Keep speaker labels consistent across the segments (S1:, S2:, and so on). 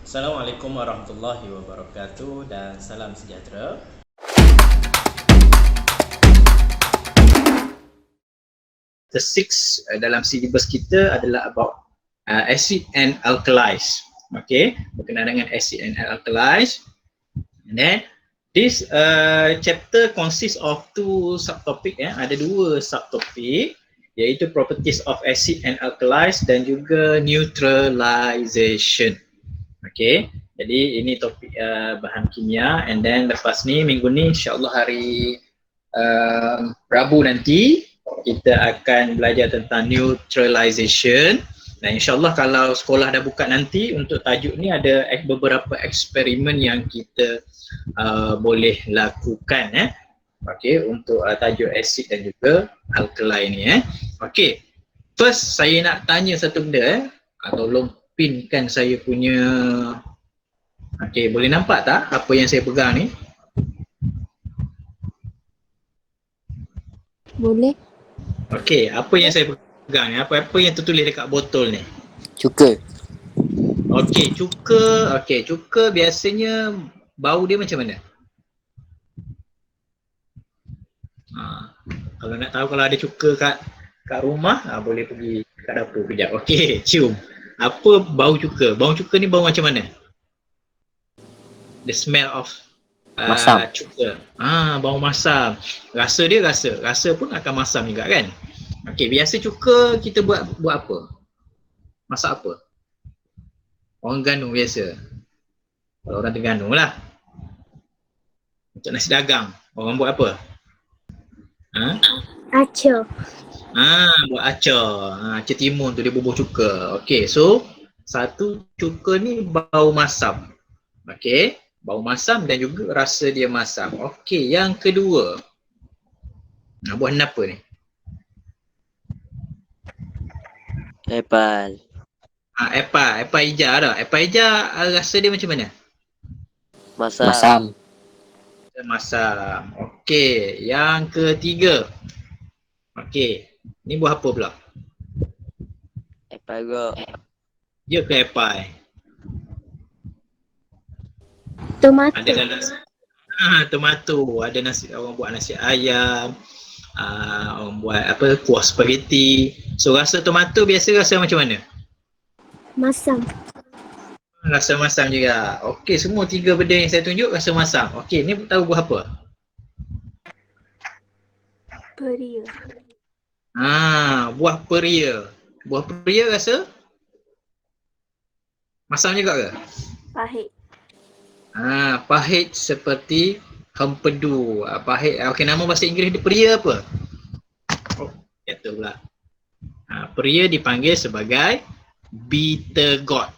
S1: Assalamualaikum warahmatullahi wabarakatuh dan salam sejahtera.
S2: The six dalam silibus kita adalah about acid and alkalis. Okay, berkenaan dengan acid and alkalis. And then this chapter consists of two subtopic. Ada dua subtopik, iaitu properties of acid and alkalis dan juga neutralization. Okay, jadi ini topik bahan kimia. And then lepas ni, minggu ni insyaAllah hari Rabu nanti kita akan belajar tentang neutralization. Dan insyaAllah kalau sekolah dah buka nanti, untuk tajuk ni ada beberapa eksperimen yang kita boleh lakukan okay, untuk tajuk asid dan juga alkali ni okay. First saya nak tanya satu benda tolong pinkan saya punya okay, boleh nampak tak apa yang saya pegang ni?
S3: Boleh.
S2: Okey, apa yang saya pegang ni? Apa-apa yang tertulis dekat botol ni?
S3: Cuka.
S2: Okey, cuka. Okey, cuka biasanya bau dia macam mana? Kalau nak tahu kalau ada cuka kat rumah, boleh pergi kat dapur kejap. Okey, cium. Apa bau cuka? Bau cuka ni bau macam mana? The smell of
S3: Masam.
S2: cuka. Bau masam. Rasa dia rasa pun akan masam juga kan? Okey, biasa cuka kita buat apa? Masak apa? Orang Terengganu biasa. Kalau orang Terengganu lah. Untuk nasi dagang, orang buat apa?
S4: Acar.
S2: Buat acar. Acar timun tu dia bubuh cuka. Okey, so satu cuka ni bau masam. Okey, bau masam dan juga rasa dia masam. Okey, yang kedua. Buat apa ni?
S3: Apple.
S2: Apple hijau dah. Apple hijau rasa dia macam mana?
S3: Masam.
S2: Masam. Okey, yang ketiga. Okey, ni buah apa pula?
S3: Apple go.
S2: Ya ke apple?
S4: Tomato.
S2: Ada dalam tomato, ada nasi, orang buat nasi ayam, orang buat apa, kuah spaghetti. So rasa tomato biasa rasa macam mana?
S4: Masam.
S2: Rasa masam juga. Okey, semua tiga benda yang saya tunjuk rasa masam. Okey, ni tahu buah apa?
S4: Peria.
S2: Buah peria. Buah peria rasa masam juga ke?
S4: Pahit.
S2: Pahit seperti hempedu. Pahit. Okey, nama bahasa Inggeris dia peria apa? Kata pula. Peria dipanggil sebagai bitter gourd.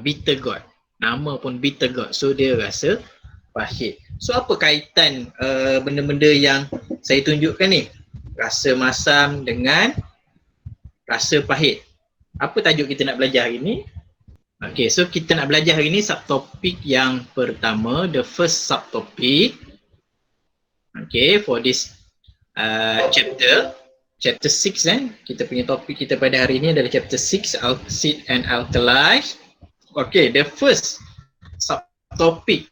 S2: Bitter gourd. Nama pun bitter gourd. So dia rasa pahit. So apa kaitan benda-benda yang saya tunjukkan ni? Rasa masam dengan rasa pahit. Apa tajuk kita nak belajar hari ni? Okay, so kita nak belajar hari ni subtopik yang pertama, the first subtopic. Okay, for this chapter 6 kita punya topik kita pada hari ini adalah chapter 6, acid and alkalis. Okay, the first subtopic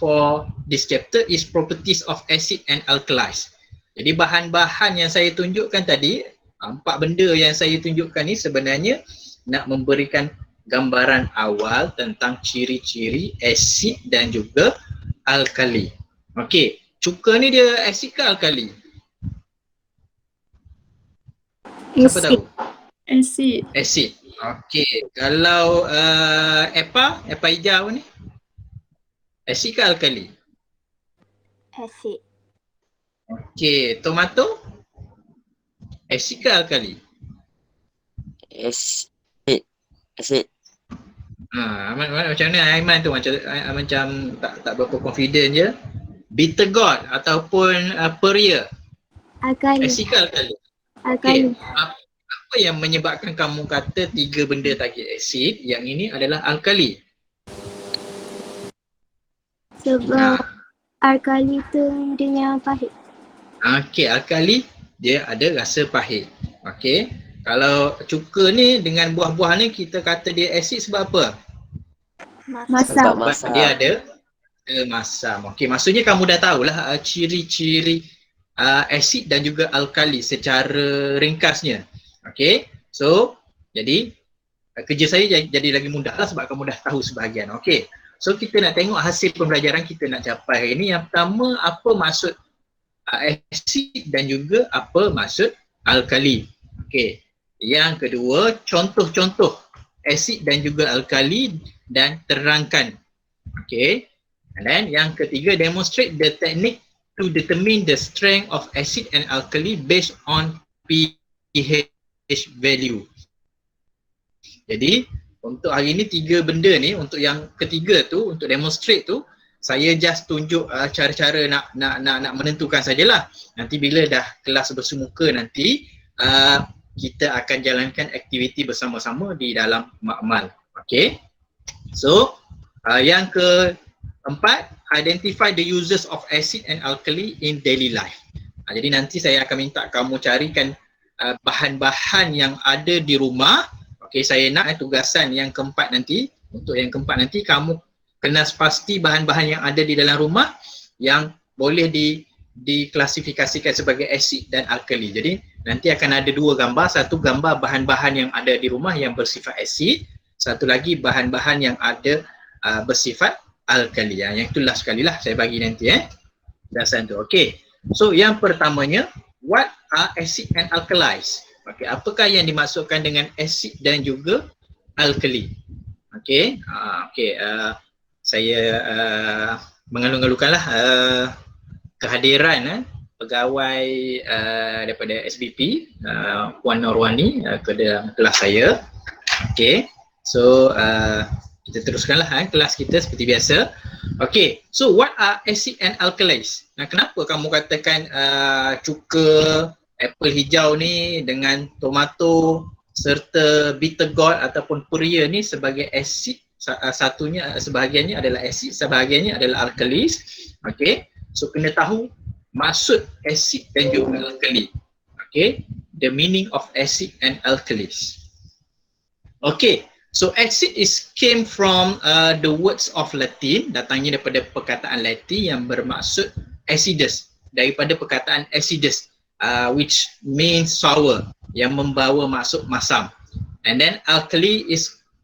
S2: for this chapter is properties of acid and alkalis. Jadi bahan-bahan yang saya tunjukkan tadi, 4 benda yang saya tunjukkan ni sebenarnya nak memberikan gambaran awal tentang ciri-ciri asid dan juga alkali. Okey, cuka ni dia asid ke alkali? Siapa tahu?
S4: Asid.
S2: Asid. Okey, kalau apple hijau ni asid ke alkali?
S4: Asid.
S2: Okey, tomato asid ke alkali?
S3: Asid.
S2: Macam mana Aiman tu macam tak berapa confident je. Bitter gourd ataupun peria.
S4: Alkali.
S2: Asid ke alkali?
S4: Alkali.
S2: Apa yang menyebabkan kamu kata 3 benda tadi asid, yang ini adalah alkali?
S4: Sebab alkali tu dia pahit.
S2: Okey, alkali dia ada rasa pahit. Okey. Kalau cuka ni dengan buah-buah ni kita kata dia asid sebab apa?
S4: Masam.
S3: Sebab
S2: Sebab dia ada masam. Okey, maksudnya kamu dah tahulah ciri-ciri asid dan juga alkali secara ringkasnya. Okey, so jadi kerja saya jadi lagi mudah lah sebab kamu dah tahu sebahagian. Okey, so kita nak tengok hasil pembelajaran kita nak capai hari ini. Yang pertama, apa maksud asid dan juga apa maksud alkali. Okey, yang kedua, contoh-contoh asid dan juga alkali dan terangkan. Okay. And then yang ketiga, demonstrate the technique to determine the strength of acid and alkali based on pH value. Jadi untuk hari ni 3 benda ni, untuk yang ketiga tu, untuk demonstrate tu, saya just tunjuk cara-cara nak menentukan sajalah. Nanti bila dah kelas bersemuka nanti kita akan jalankan aktiviti bersama-sama di dalam makmal. Okay. So yang keempat, identify the uses of acid and alkali in daily life. Jadi nanti saya akan minta kamu carikan bahan-bahan yang ada di rumah. Okey, saya nak tugasan yang keempat nanti. Untuk yang keempat nanti kamu kena pasti bahan-bahan yang ada di dalam rumah yang boleh diklasifikasikan sebagai asid dan alkali. Jadi nanti akan ada 2 gambar. Satu gambar bahan-bahan yang ada di rumah yang bersifat asid. Satu lagi bahan-bahan yang ada bersifat alkali. Yang itulah sekalilah saya bagi nanti dasar tu. Okey. So yang pertamanya, what are acid and alkalis? Okey, apakah yang dimaksudkan dengan asid dan juga alkali? Okey. Saya mengalu-alukanlah kehadiran pegawai daripada SBP Puan Norwani ke dalam kelas saya. Okey. So kita teruskanlah kelas kita seperti biasa. Okay, so what are acid and alkalis? Nah, kenapa kamu katakan cuka, apple hijau ni dengan tomato serta bitter gourd ataupun peria ni sebagai asid? Satunya, sebahagiannya adalah asid, sebahagiannya adalah alkalis. Okay, so kena tahu maksud asid dan juga alkali. Okay, the meaning of acid and alkalis. Okay. So acid came from the words of Latin, datangnya daripada perkataan Latin yang bermaksud acidus, daripada perkataan acidus which means sour, yang membawa maksud masam. And then alkali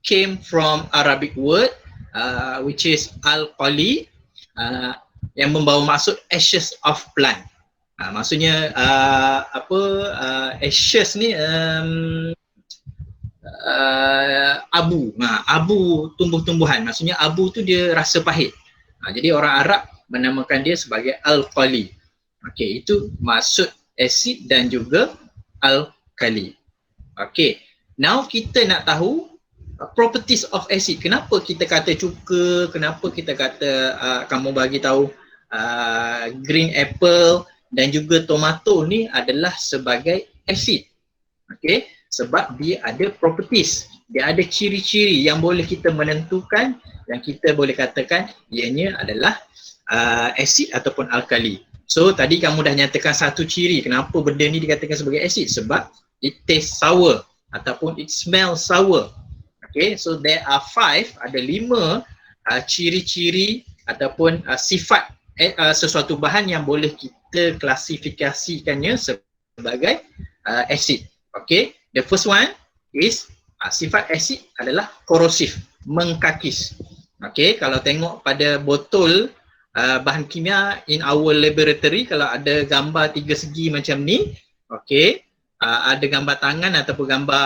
S2: came from Arabic word which is alkali, yang membawa maksud ashes of plant. Maksudnya ashes ni abu, abu tumbuh-tumbuhan. Maksudnya abu tu dia rasa pahit. Jadi orang Arab menamakan dia sebagai alkali. Okey, itu maksud asid dan juga alkali. Okey, now kita nak tahu properties of acid. Kenapa kita kata cuka, kenapa kita kata kamu bagi tahu green apple dan juga tomato ni adalah sebagai acid. Okey, sebab dia ada properties, dia ada ciri-ciri yang boleh kita menentukan, yang kita boleh katakan ianya adalah asid ataupun alkali. So tadi kamu dah nyatakan satu ciri kenapa benda ni dikatakan sebagai asid, sebab it tastes sour ataupun it smells sour. Okay, so there are 5, ada 5 ciri-ciri ataupun sifat sesuatu bahan yang boleh kita klasifikasikannya sebagai asid. Okay, the first one is sifat asid adalah korosif, mengkakis. Okay, kalau tengok pada botol bahan kimia in our laboratory, kalau ada gambar 3 segi macam ni, okay, ada gambar tangan ataupun gambar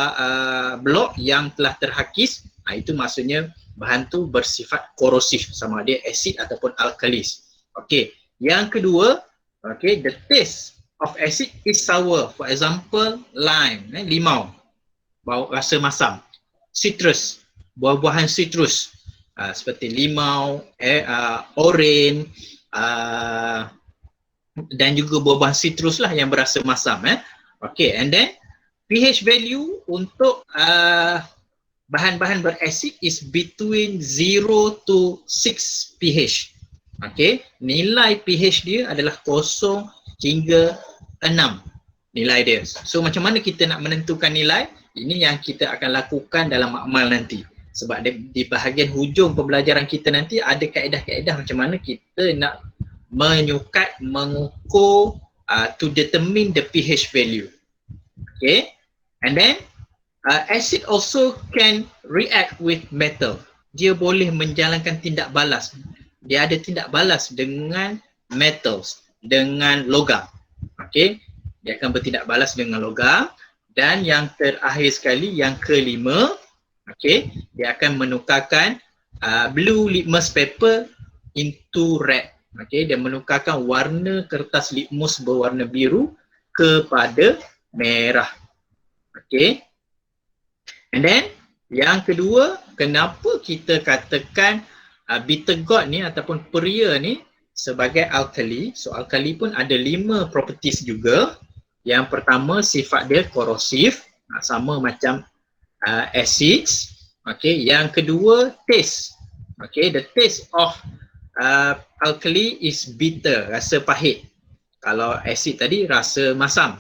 S2: blok yang telah terhakis, itu maksudnya bahan tu bersifat korosif, sama ada asid ataupun alkalis. Okay, yang kedua, okay, the taste of acid is sour. For example, lime, limau, bau rasa masam. Citrus, buah-buahan citrus seperti limau, oren, dan juga buah-buahan citrus lah yang berasa masam. Okay, and then pH value untuk bahan-bahan berasid is between 0 to 6 pH. Okay, nilai pH dia adalah 0 hingga 6 nilai dia. So macam mana kita nak menentukan nilai? Ini yang kita akan lakukan dalam makmal nanti. Sebab di bahagian hujung pembelajaran kita nanti ada kaedah-kaedah macam mana kita nak menyukat, mengukur to determine the pH value. Okay, and then acid also can react with metal. Dia boleh menjalankan tindak balas. Dia ada tindak balas dengan metals, dengan logam. Okay, dia akan bertindak balas dengan logam. Dan yang terakhir sekali, yang kelima, okay, dia akan menukarkan blue litmus paper into red. Okay, dia menukarkan warna kertas litmus berwarna biru kepada merah. Okay. And then yang kedua, kenapa kita katakan bitter gourd ni ataupun peria ni sebagai alkali? So alkali pun ada 5 properties juga. Yang pertama, sifat dia korosif, sama macam acids. Okay. Yang kedua, taste. Okay, the taste of alkali is bitter, rasa pahit. Kalau acid tadi rasa masam.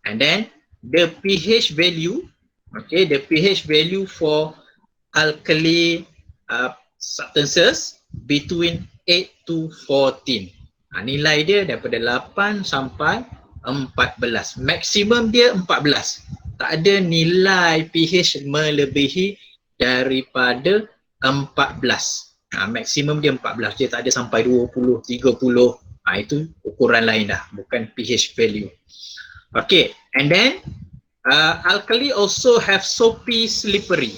S2: And then the pH value, okay, the pH value for alkali substances between 8 to 14. Nilai dia daripada 8 sampai 14. Maksimum dia 14. Tak ada nilai pH melebihi daripada 14. Maksimum dia 14. Dia tak ada sampai 20, 30. Itu ukuran lain dah, bukan pH value. Okay, and then alkali also have soapy, slippery.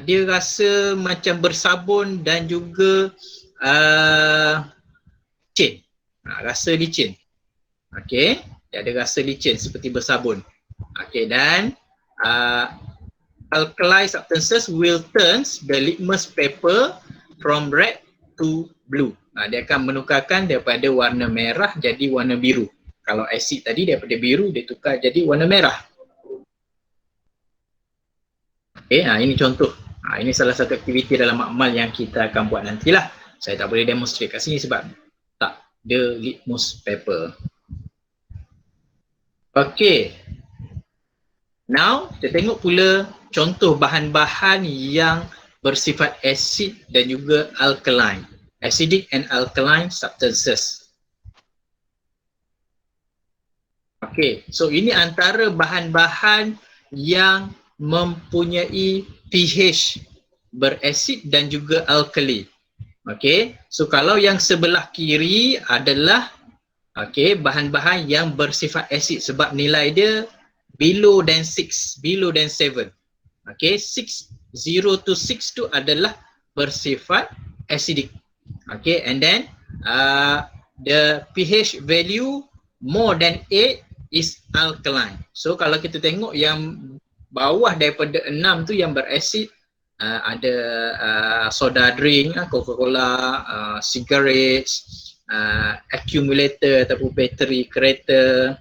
S2: Dia rasa macam bersabun dan juga licin. Rasa licin. Okay, dia ada rasa licin seperti bersabun. Okay, dan alkali substances will turn the litmus paper from red to blue. Dia akan menukarkan daripada warna merah jadi warna biru. Kalau asid tadi daripada biru dia tukar jadi warna merah. Okay, ini contoh. Ini salah satu aktiviti dalam makmal yang kita akan buat nantilah. Saya tak boleh demonstrate kat sini sebab tak ada litmus paper. Okay. Now, kita tengok pula contoh bahan-bahan yang bersifat asid dan juga alkaline. Acidic and alkaline substances. Okay, so ini antara bahan-bahan yang mempunyai pH berasid dan juga alkali. Okay, so kalau yang sebelah kiri adalah bahan-bahan yang bersifat asid sebab nilai dia below than 6, below than 7. Okay, 0 to 6 tu adalah bersifat acidic. Okay, and then the pH value more than 8 is alkaline. So kalau kita tengok yang bawah daripada 6 tu yang berasid, ada soda drink, Coca-Cola, cigarettes, accumulator ataupun bateri kereta,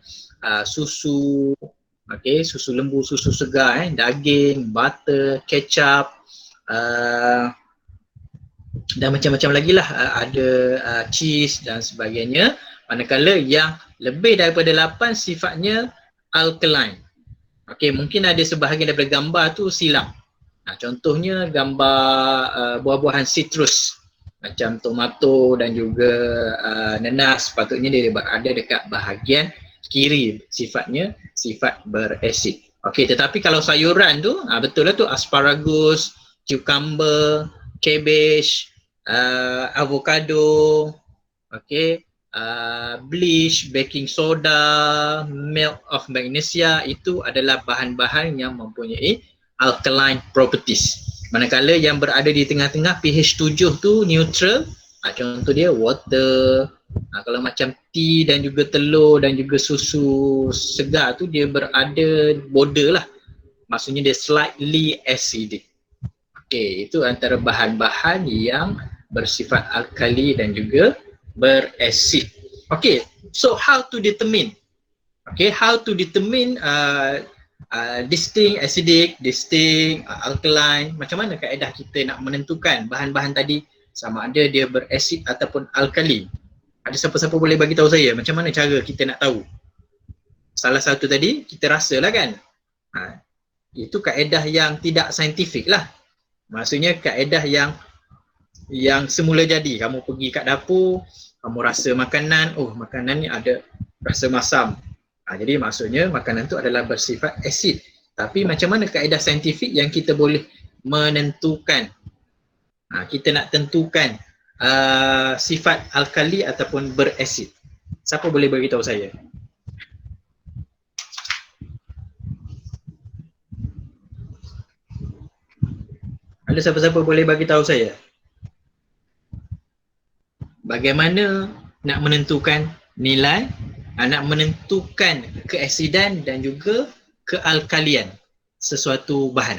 S2: susu, susu lembu, susu segar, daging, butter, kecap, dan macam-macam lagi lah, ada cheese dan sebagainya. Manakala yang lebih daripada 8 sifatnya alkaline. Okay, mungkin ada sebahagian daripada gambar tu silap. Contohnya gambar buah-buahan citrus macam tomato dan juga nanas, sepatutnya dia ada dekat bahagian kiri, sifatnya sifat berasid. Okay, tetapi kalau sayuran tu, betul lah tu, asparagus, cucumber, cabbage, avocado, bleach, baking soda, milk of magnesia, itu adalah bahan-bahan yang mempunyai alkaline properties. Manakala yang berada di tengah-tengah pH 7 tu neutral, contoh dia water. Kalau macam tea dan juga telur dan juga susu segar tu dia berada border lah, maksudnya dia slightly acidic. Okay, itu antara bahan-bahan yang bersifat alkali dan juga berasid. Okay, so how to determine? Okay, how to determine distinct acidic, distinct alkaline. Macam mana kaedah kita nak menentukan bahan-bahan tadi sama ada dia berasid ataupun alkali? Ada siapa-siapa boleh bagi tahu saya macam mana cara kita nak tahu? Salah satu tadi kita rasalah kan. Itu kaedah yang tidak saintifik lah. Maksudnya kaedah yang semula jadi. Kamu pergi kat dapur, kamu rasa makanan, oh makanan ni ada rasa masam. Jadi maksudnya makanan tu adalah bersifat asid. Tapi macam mana kaedah saintifik yang kita boleh menentukan, kita nak tentukan sifat alkali ataupun berasid? Siapa boleh beritahu saya? Ada siapa-siapa boleh bagi tahu saya? Bagaimana nak menentukan nilai, nak menentukan keasidan dan juga kealkalian sesuatu bahan?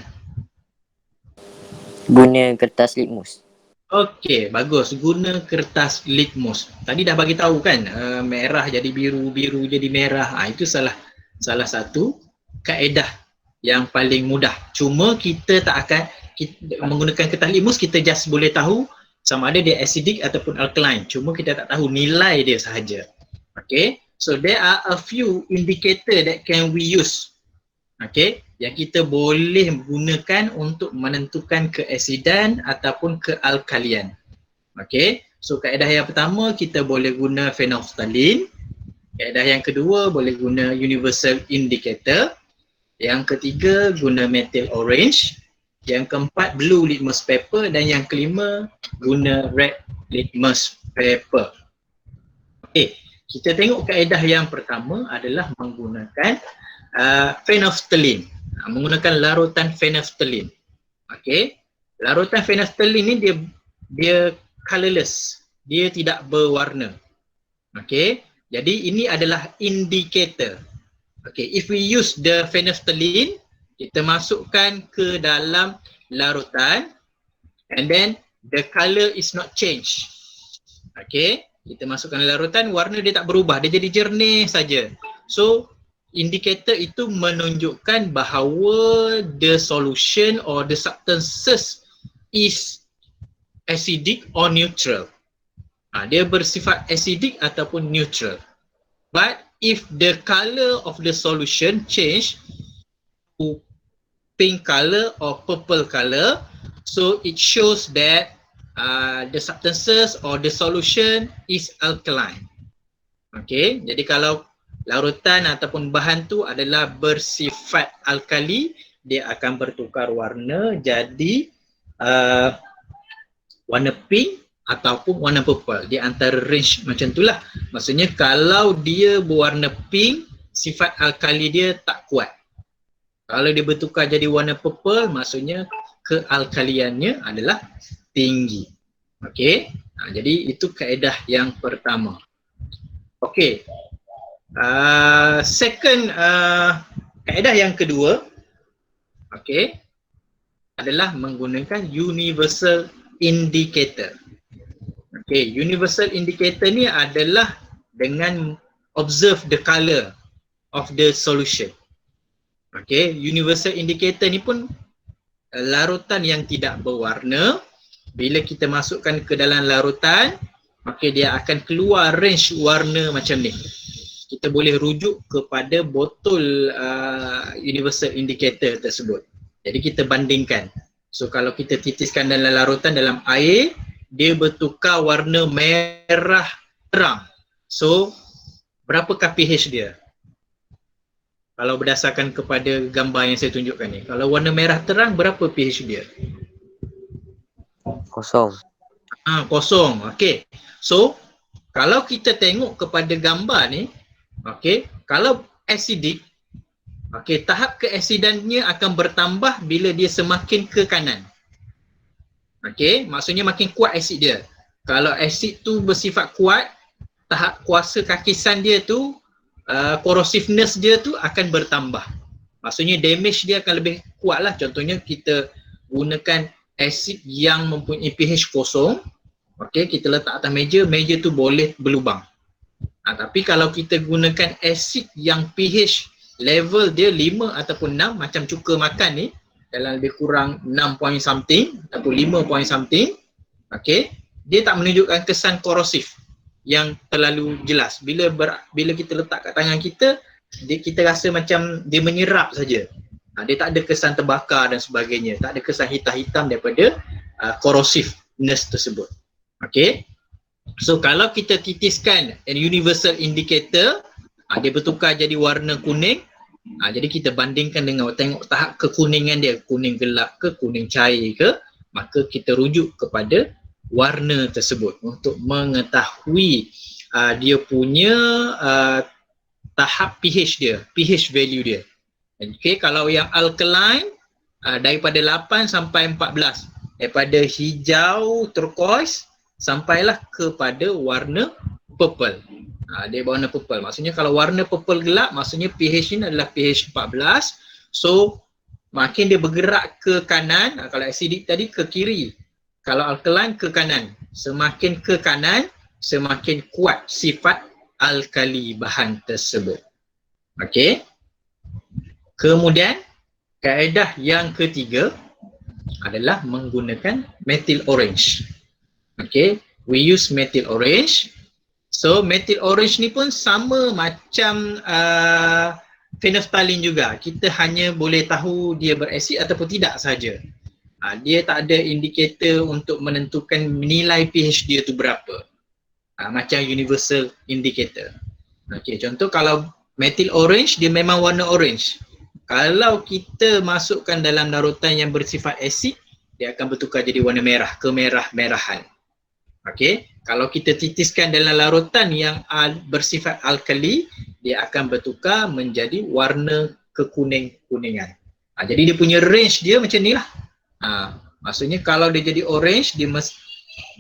S3: Guna kertas litmus.
S2: Okey, bagus. Guna kertas litmus. Tadi dah bagi tahu kan, merah jadi biru, biru jadi merah. Itu salah satu kaedah yang paling mudah. Cuma kita tak akan menggunakan kertas litmus, kita just boleh tahu sama ada dia acidic ataupun alkaline. Cuma kita tak tahu nilai dia sahaja. Okay, so there are a few indicator that can we use. Okay, yang kita boleh gunakan untuk menentukan keasidan ataupun kealkalian. Okay, so kaedah yang pertama kita boleh guna phenolphthalein. Kaedah yang kedua boleh guna universal indicator. Yang ketiga guna methyl orange. Yang keempat blue litmus paper dan yang kelima guna red litmus paper. Okay, kita tengok kaedah yang pertama adalah menggunakan phenolphthalein, menggunakan larutan phenolphthalein. Okay, larutan phenolphthalein ni dia colorless, dia tidak berwarna. Okay, jadi ini adalah indicator. Okay, if we use the phenolphthalein, kita masukkan ke dalam larutan and then the color is not changed. Okay, kita masukkan larutan, warna dia tak berubah, dia jadi jernih saja. So indicator itu menunjukkan bahawa the solution or the substances is acidic or neutral. Dia bersifat acidic ataupun neutral. But if the color of the solution change to pink color or purple color, so it shows that the substances or the solution is alkaline. Okay, jadi kalau larutan ataupun bahan tu adalah bersifat alkali, dia akan bertukar warna jadi warna pink ataupun warna purple. Di antara range macam itulah. Maksudnya kalau dia berwarna pink, sifat alkali dia tak kuat. Kalau dia bertukar jadi warna purple, maksudnya kealkaliannya adalah tinggi. Okey, jadi itu kaedah yang pertama. Okey, second kaedah yang kedua, okey, adalah menggunakan universal indicator. Okey, universal indicator ni adalah dengan observe the color of the solution. Okay, universal indicator ni pun larutan yang tidak berwarna. Bila kita masukkan ke dalam larutan, maka dia akan keluar range warna macam ni. Kita boleh rujuk kepada botol universal indicator tersebut. Jadi kita bandingkan. So kalau kita titiskan dalam larutan dalam air, dia bertukar warna merah terang. So berapakah pH dia? Kalau berdasarkan kepada gambar yang saya tunjukkan ni, kalau warna merah terang, berapa pH dia?
S3: Kosong.
S2: Kosong. Okey. So, kalau kita tengok kepada gambar ni, okey, kalau acidic, okey, tahap keasidannya akan bertambah bila dia semakin ke kanan. Okey, maksudnya makin kuat asid dia. Kalau asid tu bersifat kuat, tahap kuasa kakisan dia tu, corrosiveness dia tu akan bertambah. Maksudnya damage dia akan lebih kuat lah. Contohnya kita gunakan asid yang mempunyai pH kosong, okay, kita letak atas meja, meja tu boleh berlubang. Tapi kalau kita gunakan asid yang pH level dia 5 ataupun 6, macam cuka makan ni, dalam lebih kurang 6 point something ataupun 5 point something, okay, dia tak menunjukkan kesan korosif yang terlalu jelas. Bila kita letak kat tangan kita, kita rasa macam dia menyerap saja. Dia tak ada kesan terbakar dan sebagainya, tak ada kesan hitam-hitam daripada corrosiveness tersebut. Okay, so kalau kita titiskan universal indicator, dia bertukar jadi warna kuning. Jadi kita bandingkan dengan tengok tahap kekuningan dia, kuning gelap ke kuning cair ke, maka kita rujuk kepada warna tersebut untuk mengetahui dia punya tahap pH dia, pH value dia. Okay, kalau yang alkaline daripada 8 sampai 14, daripada hijau turquoise sampailah kepada warna purple. Dia warna purple. Maksudnya kalau warna purple gelap, maksudnya pH ini adalah pH 14. So makin dia bergerak ke kanan, kalau acidic tadi ke kiri, kalau alkaline ke kanan. Semakin ke kanan, semakin kuat sifat alkali bahan tersebut. Okey. Kemudian kaedah yang ketiga adalah menggunakan methyl orange. Okay, we use methyl orange. So methyl orange ni pun sama macam phenolphthalein juga. Kita hanya boleh tahu dia berasid ataupun tidak saja. Dia tak ada indikator untuk menentukan nilai pH dia tu berapa. Macam universal indicator. Okay, contoh kalau methyl orange dia memang warna orange. Kalau kita masukkan dalam larutan yang bersifat asid, dia akan bertukar jadi warna merah, kemerah-merahan. Okey, kalau kita titiskan dalam larutan yang bersifat alkali, dia akan bertukar menjadi warna kekuning-kuningan. Jadi dia punya range dia macam ni lah. Maksudnya kalau dia jadi orange,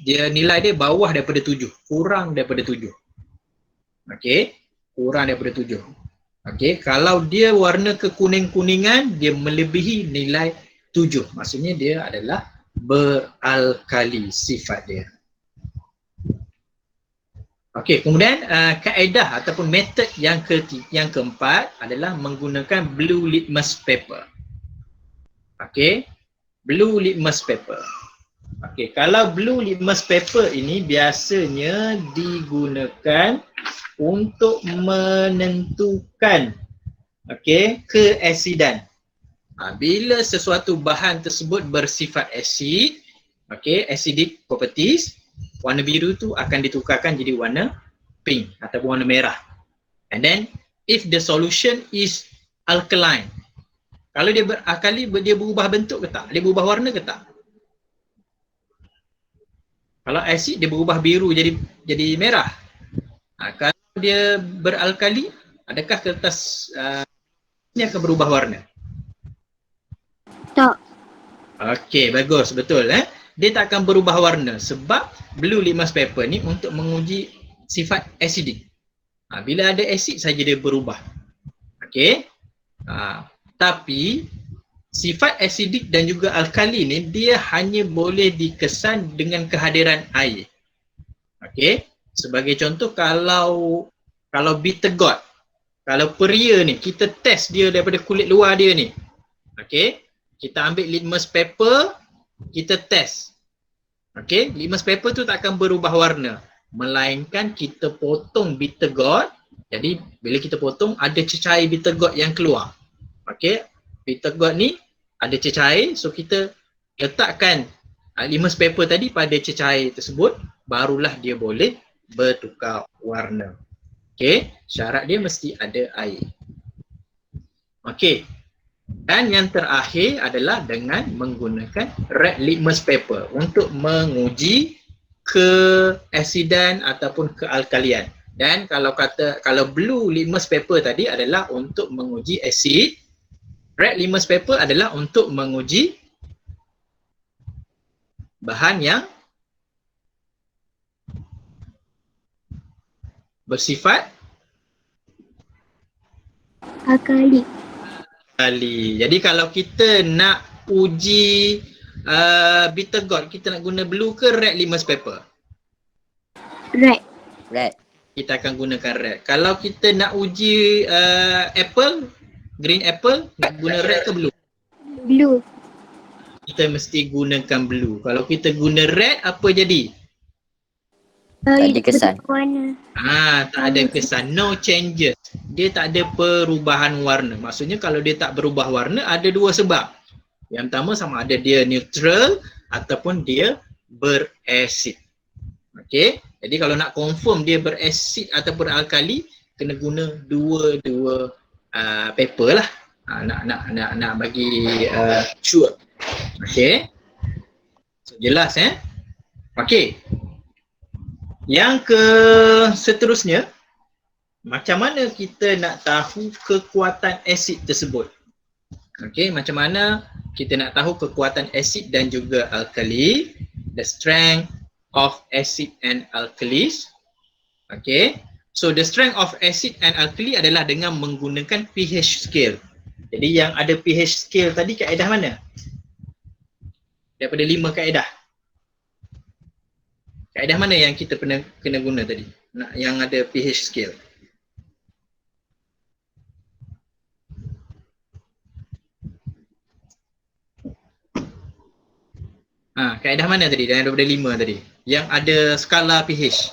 S2: dia nilai dia bawah daripada 7, kurang daripada 7. Okey, kurang daripada 7. Okey, kalau dia warna kekuning-kuningan, dia melebihi nilai 7. Maksudnya dia adalah beralkali sifat dia. Okey, kemudian kaedah ataupun metod yang keempat adalah menggunakan blue litmus paper. Okey, blue litmus paper. Okey, kalau blue litmus paper ini biasanya digunakan untuk menentukan keasidan. Bila sesuatu bahan tersebut bersifat asid, acidic properties, warna biru tu akan ditukarkan jadi warna pink ataupun warna merah. And then if the solution is alkaline, kalau dia beralkali, dia berubah bentuk ke tak? Dia berubah warna ke tak? Kalau asid dia berubah biru jadi merah. Kalau dia beralkali, adakah kertas ini akan berubah warna?
S4: Tak.
S2: Okey, bagus, betul. Dia tak akan berubah warna sebab blue litmus paper ni untuk menguji sifat acidic. Bila ada asid saja dia berubah. Okey. Tapi sifat acidic dan juga alkali ni dia hanya boleh dikesan dengan kehadiran air. Okey. Sebagai contoh, kalau bitter gourd, kalau peria ni, kita test dia daripada kulit luar dia ni. Okey, kita ambil litmus paper, kita test. Okey, litmus paper tu tak akan berubah warna, melainkan kita potong bitter gourd. Jadi bila kita potong, ada cecair bitter gourd yang keluar. Okey, bitter gourd ni ada cecair, so kita letakkan litmus paper tadi pada cecair tersebut, barulah dia boleh bertukar warna. Okey, syarat dia mesti ada air. Okey. Dan yang terakhir adalah dengan menggunakan red litmus paper untuk menguji keasidan ataupun kealkalian. Dan kalau blue litmus paper tadi adalah untuk menguji asid, red litmus paper adalah untuk menguji bahan yang bersifat
S4: Alkali.
S2: Jadi kalau kita nak uji bitter gourd, kita nak guna blue ke red litmus paper?
S4: Red.
S3: Red.
S2: Kita akan gunakan red. Kalau kita nak uji apple, green apple, nak guna red ke blue?
S4: Blue.
S2: Kita mesti gunakan blue. Kalau kita guna red, apa jadi?
S3: ada kesan.
S4: Warna.
S2: Tak ada kesan, no changes. Dia tak ada perubahan warna. Maksudnya kalau dia tak berubah warna ada dua sebab. Yang pertama sama ada dia neutral ataupun dia berasid. Okey, jadi kalau nak confirm dia berasid ataupun alkali, kena guna dua paper lah. Nak bagi sure. Okey. So, jelas Okey. Yang seterusnya, macam mana kita nak tahu kekuatan asid tersebut? Okey, macam mana kita nak tahu kekuatan asid dan juga alkali, the strength of acid and alkalis. Okey, so the strength of acid and alkali adalah dengan menggunakan pH scale. Jadi yang ada pH scale tadi kaedah mana? Daripada 5 kaedah. Kaedah mana yang kita kena guna tadi? Yang ada pH scale. Kaedah mana tadi? Daripada 5 tadi. Yang ada skala pH.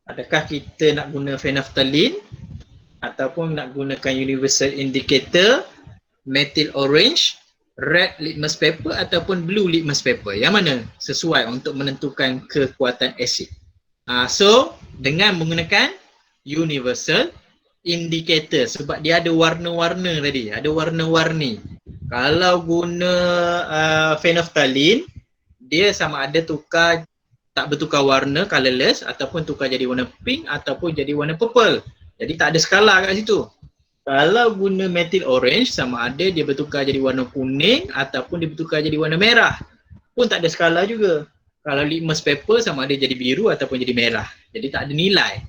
S2: Adakah kita nak guna phenolphthalein ataupun nak gunakan universal indicator, methyl orange, red litmus paper ataupun blue litmus paper? Yang mana sesuai untuk menentukan kekuatan asid? So dengan menggunakan universal indicator, sebab dia ada warna-warna tadi, ada warna-warni. Kalau guna phenolphthalein, dia sama ada tak bertukar warna, colourless, ataupun tukar jadi warna pink ataupun jadi warna purple. Jadi tak ada skala kat situ. Kalau guna methyl orange, sama ada dia bertukar jadi warna kuning ataupun dia bertukar jadi warna merah. Pun tak ada skala juga. Kalau litmus paper sama ada jadi biru ataupun jadi merah. Jadi tak ada nilai.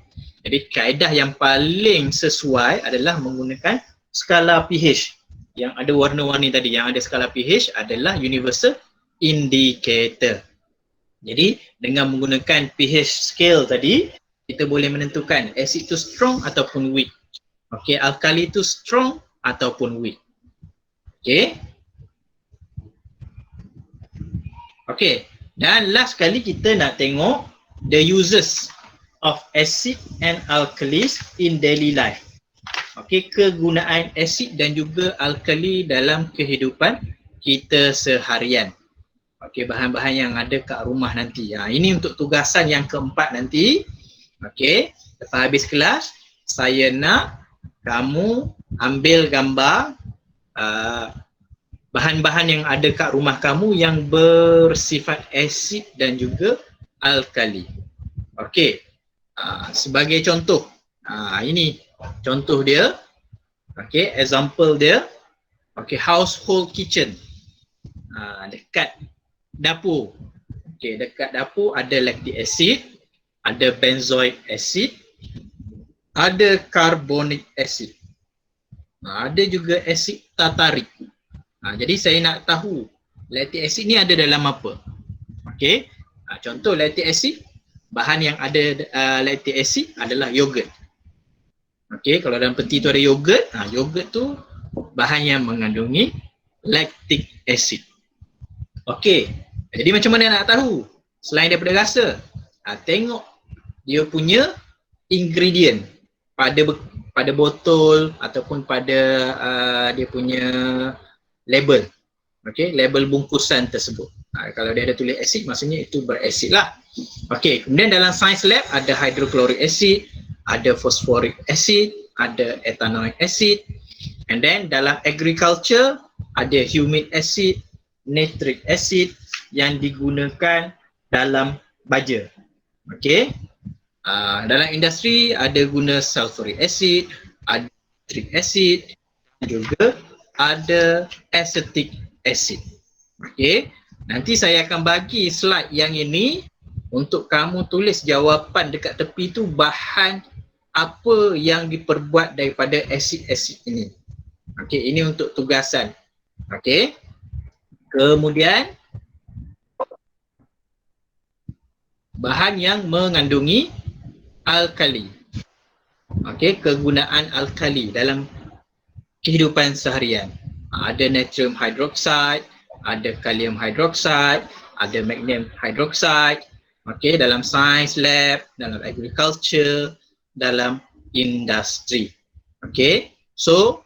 S2: Jadi kaedah yang paling sesuai adalah menggunakan skala pH. Yang ada warna-warni tadi, yang ada skala pH adalah universal indicator. Jadi dengan menggunakan pH scale tadi, kita boleh menentukan acid itu strong ataupun weak. Okey, alkali itu strong ataupun weak. Okey. Okey, dan last kali kita nak tengok the uses of acid and alkalis in daily life. Okey, kegunaan asid dan juga alkali dalam kehidupan kita seharian. Okey, bahan-bahan yang ada kat rumah nanti. Ini untuk tugasan yang keempat nanti. Okey, lepas habis kelas, saya nak kamu ambil gambar bahan-bahan yang ada kat rumah kamu yang bersifat asid dan juga alkali. Okey, sebagai contoh, ini contoh dia. Okey, example dia. Okey, household kitchen. Dekat dapur. Okey, dekat dapur ada lactic acid, ada benzoic acid, ada carbonic acid. Ada juga asid tartarik. Jadi saya nak tahu lactic acid ni ada dalam apa. Okey. Contoh lactic acid, bahan yang ada lactic acid adalah yogurt. Okey, kalau dalam peti tu ada yogurt, yogurt tu bahan yang mengandungi lactic acid. Okey. Jadi macam mana nak tahu? Selain daripada rasa, tengok dia punya ingredient pada botol ataupun pada dia punya label. Okey, label bungkusan tersebut. Kalau dia ada tulis asid, maksudnya itu berasid lah. Okey, kemudian dalam science lab ada hydrochloric acid, ada phosphoric acid, ada ethanoic acid, and then dalam agriculture ada humic acid, nitric acid yang digunakan dalam baja. Okey. Dalam industri ada guna sulfuric acid, ada citric acid, juga ada acetic acid. Okey. Nanti saya akan bagi slide yang ini untuk kamu tulis jawapan dekat tepi tu bahan apa yang diperbuat daripada asid-asid ini. Okey, ini untuk tugasan. Okey. Kemudian bahan yang mengandungi alkali. Okey, kegunaan alkali dalam kehidupan seharian. Ada natrium hydroxide, ada kalium hydroxide, ada magnesium hydroxide. Okey, dalam science lab, dalam agriculture, dalam industri. Okey. So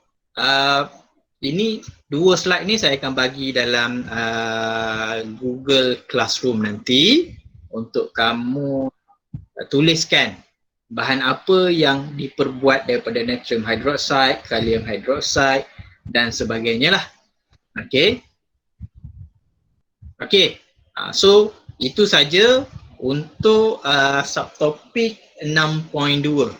S2: ini 2 slide ni saya akan bagi dalam Google Classroom nanti untuk kamu tuliskan bahan apa yang diperbuat daripada natrium hydroxide, kalium hydroxide dan sebagainya lah. Okey. Okey. So itu saja untuk subtopik 6.2.